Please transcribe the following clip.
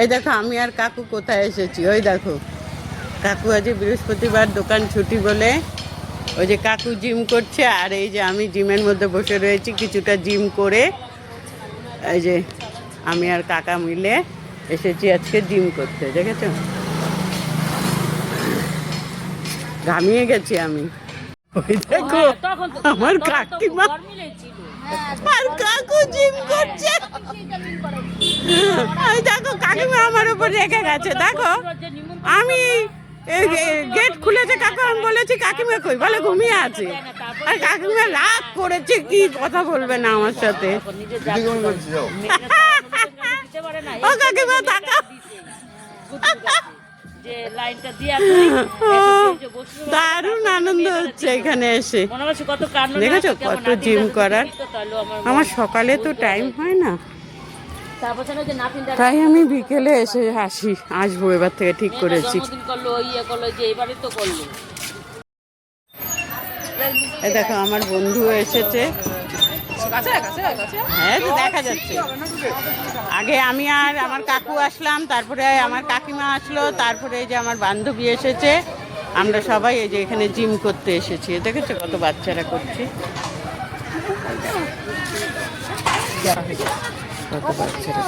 এই দেখো আমি আর কাকু কোথায় এসেছি, ওই দেখো কাকু আজ বৃহস্পতিবার দোকান ছুটি বলে ওই যে কাকু জিম করছে, আর এই যে আমি জিমের মধ্যে বসে রয়েছি কিছুটা জিম করে। এই যে আমি আর কাকা মিলে এসেছি আজকে জিম করতে, দেখেছো? ঘামিয়ে গেছি আমি। ওই দেখো আমার কাকিমা আর কাকু জিম করছে। ওই দেখো কাকিমা আমার উপর রেখে গেছে, দেখো আমি গেট খুলেছে কাকু, আমি বলেছি কাকিমা কই, বলে ঘুমিয়ে আছে। আর কাকিমা রাগ করেছে, কি কথা বলবে না আমার সাথে। ও কাকিমা তাকাও, দারুণ আনন্দ হচ্ছে এখানে এসে, দেখেছো কত জিম করার। আমার সকালে তো টাইম হয় না, তাই আমি বিকেলে এসে আসবো এবার থেকে ঠিক করেছি। এই দেখো আমার বন্ধু এসেছে, হ্যাঁ দেখা যাচ্ছে। আগে আমি আর আমার কাকু আসলাম, তারপরে আমার কাকিমা আসলো, তারপরে এই যে আমার বান্ধবী এসেছে। আমরা সবাই এই যে এখানে জিম করতে এসেছি, দেখেছো কত বাচ্চারা করছে, কত বাচ্চারা।